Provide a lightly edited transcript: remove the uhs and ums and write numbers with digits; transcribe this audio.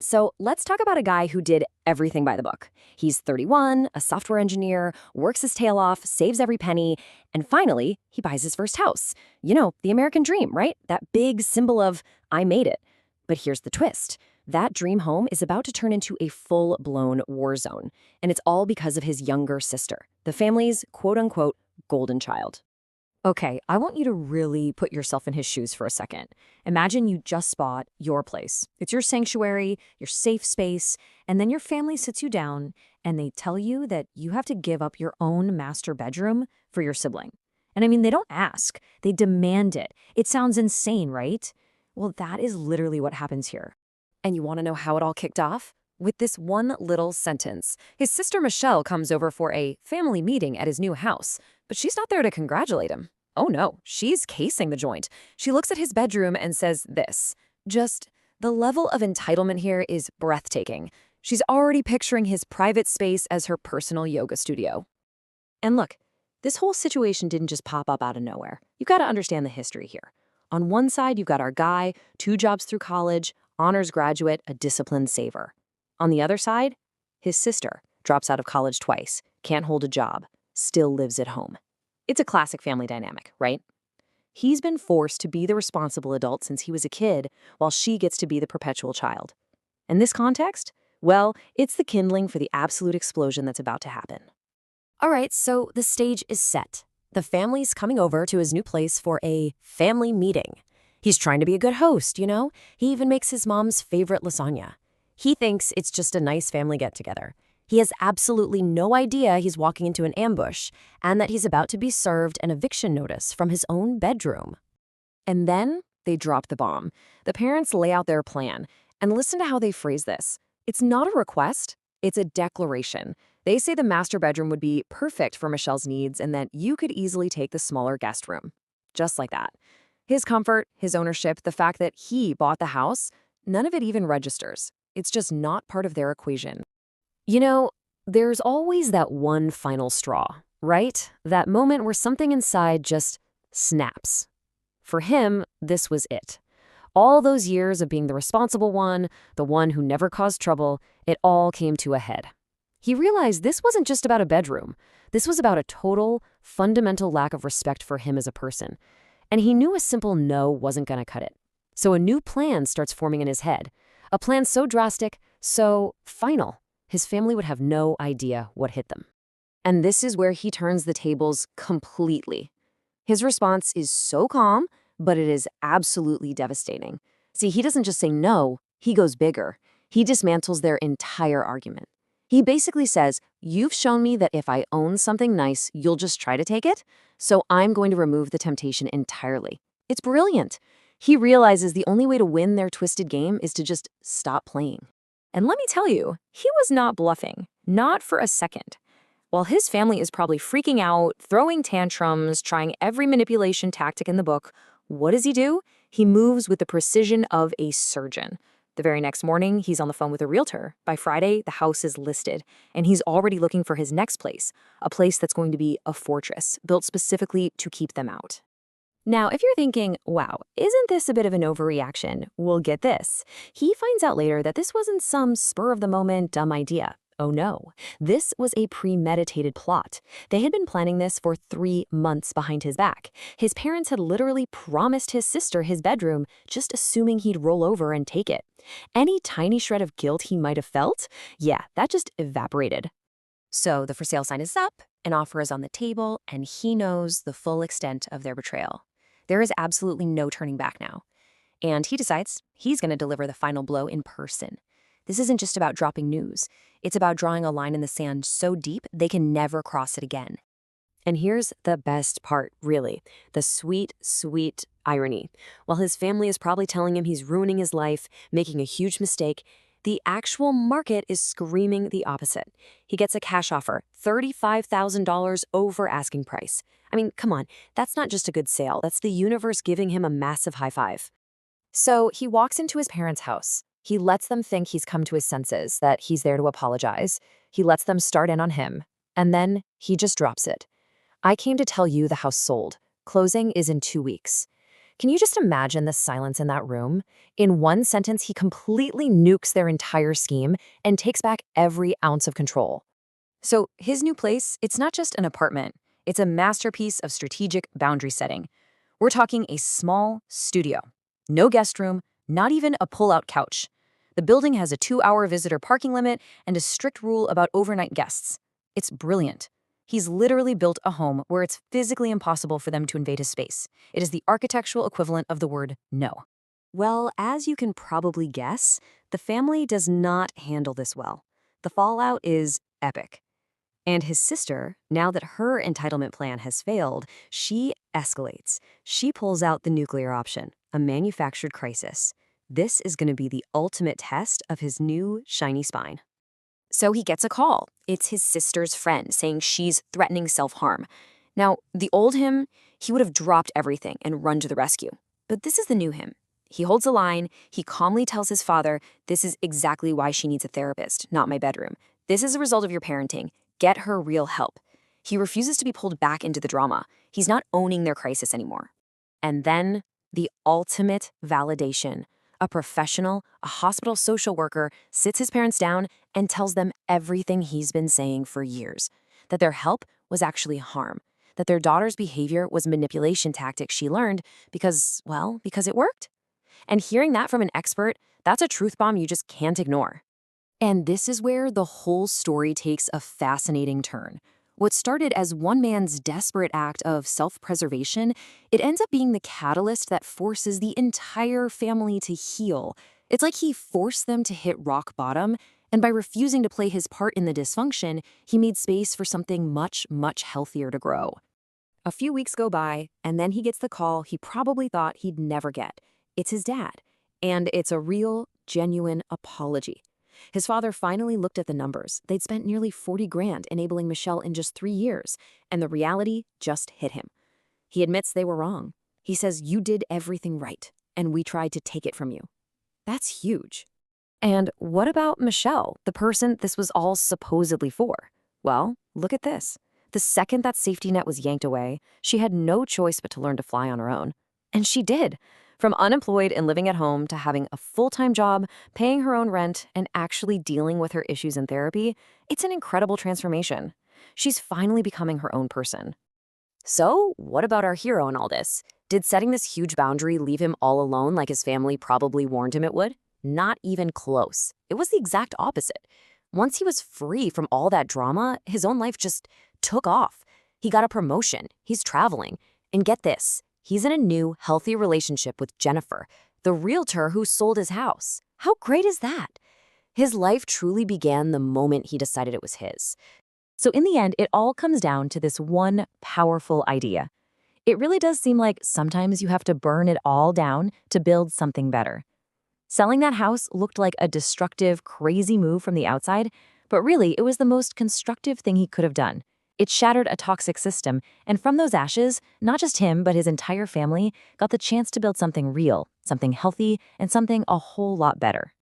So let's talk about a guy who did everything by the book. He's 31, a software engineer, works his tail off, saves every penny, and finally, he buys his first house. You know, the American dream, right? That big symbol of, I made it. But here's the twist. That dream home is about to turn into a full-blown war zone. And it's all because of his younger sister, the family's quote-unquote golden child. Okay, I want you to really put yourself in his shoes for a second. Imagine you just bought your place. It's your sanctuary, your safe space, and then your family sits you down and they tell you that you have to give up your own master bedroom for your sibling. And I mean, they don't ask, they demand it. It sounds insane, right? Well, that is literally what happens here. And you want to know how it all kicked off? With this one little sentence. His sister Michelle comes over for a family meeting at his new house, but she's not there to congratulate him. Oh no, she's casing the joint. She looks at his bedroom and says this. Just, the level of entitlement here is breathtaking. She's already picturing his private space as her personal yoga studio. And look, this whole situation didn't just pop up out of nowhere. You've got to understand the history here. On one side, you've got our guy, 2 jobs through college, honors graduate, a disciplined saver. On the other side, his sister drops out of college twice, can't hold a job, still lives at home. It's a classic family dynamic, right? He's been forced to be the responsible adult since he was a kid, while she gets to be the perpetual child. And this context? Well, it's the kindling for the absolute explosion that's about to happen. All right, so the stage is set. The family's coming over to his new place for a family meeting. He's trying to be a good host, you know? He even makes his mom's favorite lasagna. He thinks it's just a nice family get-together. He has absolutely no idea he's walking into an ambush and that he's about to be served an eviction notice from his own bedroom. And then they drop the bomb. The parents lay out their plan, and listen to how they phrase this. It's not a request, it's a declaration. They say the master bedroom would be perfect for Michelle's needs and that you could easily take the smaller guest room. Just like that. His comfort, his ownership, the fact that he bought the house, none of it even registers. It's just not part of their equation. You know, there's always that one final straw, right? That moment where something inside just snaps. For him, this was it. All those years of being the responsible one, the one who never caused trouble, it all came to a head. He realized this wasn't just about a bedroom. This was about a total, fundamental lack of respect for him as a person. And he knew a simple no wasn't going to cut it. So a new plan starts forming in his head. A plan so drastic, so final, his family would have no idea what hit them. And this is where he turns the tables completely. His response is so calm, but it is absolutely devastating. See, he doesn't just say no, he goes bigger. He dismantles their entire argument. He basically says, you've shown me that if I own something nice, you'll just try to take it, so I'm going to remove the temptation entirely. It's brilliant. He realizes the only way to win their twisted game is to just stop playing. And let me tell you, he was not bluffing, not for a second. While his family is probably freaking out, throwing tantrums, trying every manipulation tactic in the book, what does he do? He moves with the precision of a surgeon. The very next morning, he's on the phone with a realtor. By Friday, the house is listed, and he's already looking for his next place, a place that's going to be a fortress, built specifically to keep them out. Now, if you're thinking, wow, isn't this a bit of an overreaction? Well, get this. He finds out later that this wasn't some spur-of-the-moment dumb idea. Oh no, this was a premeditated plot. They had been planning this for 3 months behind his back. His parents had literally promised his sister his bedroom, just assuming he'd roll over and take it. Any tiny shred of guilt he might have felt, yeah, that just evaporated. So the for sale sign is up, an offer is on the table, and he knows the full extent of their betrayal. There is absolutely no turning back now. And he decides he's going to deliver the final blow in person. This isn't just about dropping news. It's about drawing a line in the sand so deep they can never cross it again. And here's the best part, really. The sweet, sweet irony. While his family is probably telling him he's ruining his life, making a huge mistake, the actual market is screaming the opposite. He gets a cash offer, $35,000 over asking price. I mean, come on, that's not just a good sale. That's the universe giving him a massive high five. So he walks into his parents' house. He lets them think he's come to his senses, that he's there to apologize. He lets them start in on him. And then he just drops it. I came to tell you the house sold. Closing is in 2 weeks. Can you just imagine the silence in that room? In one sentence, he completely nukes their entire scheme and takes back every ounce of control. So his new place, it's not just an apartment. It's a masterpiece of strategic boundary setting. We're talking a small studio. No guest room, not even a pull-out couch. The building has a 2-hour visitor parking limit and a strict rule about overnight guests. It's brilliant. He's literally built a home where it's physically impossible for them to invade his space. It is the architectural equivalent of the word no. Well, as you can probably guess, the family does not handle this well. The fallout is epic. And his sister, now that her entitlement plan has failed, she escalates. She pulls out the nuclear option, a manufactured crisis. This is going to be the ultimate test of his new shiny spine. So he gets a call. It's his sister's friend saying she's threatening self-harm. Now, the old him, he would have dropped everything and run to the rescue. But this is the new him. He holds the line. He calmly tells his father, this is exactly why she needs a therapist, not my bedroom. This is a result of your parenting. Get her real help. He refuses to be pulled back into the drama. He's not owning their crisis anymore. And then the ultimate validation. A professional, a hospital social worker, sits his parents down and tells them everything he's been saying for years. That their help was actually harm. That their daughter's behavior was manipulation tactics she learned because it worked. And hearing that from an expert, that's a truth bomb you just can't ignore. And this is where the whole story takes a fascinating turn. What started as one man's desperate act of self-preservation, it ends up being the catalyst that forces the entire family to heal. It's like he forced them to hit rock bottom, and by refusing to play his part in the dysfunction, he made space for something much, much healthier to grow. A few weeks go by, and then he gets the call he probably thought he'd never get. It's his dad, and it's a real, genuine apology. His father finally looked at the numbers. They'd spent nearly 40 grand enabling Michelle in just 3 years, and the reality just hit him. He admits they were wrong. He says, you did everything right, and we tried to take it from you. That's huge. And what about Michelle, the person this was all supposedly for? Well, look at this. The second that safety net was yanked away, she had no choice but to learn to fly on her own. And she did. From unemployed and living at home to having a full-time job, paying her own rent, and actually dealing with her issues in therapy, it's an incredible transformation. She's finally becoming her own person. So, what about our hero in all this? Did setting this huge boundary leave him all alone like his family probably warned him it would? Not even close. It was the exact opposite. Once he was free from all that drama, his own life just took off. He got a promotion. He's traveling. And get this. He's in a new, healthy relationship with Jennifer, the realtor who sold his house. How great is that? His life truly began the moment he decided it was his. So in the end, it all comes down to this one powerful idea. It really does seem like sometimes you have to burn it all down to build something better. Selling that house looked like a destructive, crazy move from the outside, but really it was the most constructive thing he could have done. It shattered a toxic system, and from those ashes, not just him, but his entire family got the chance to build something real, something healthy, and something a whole lot better.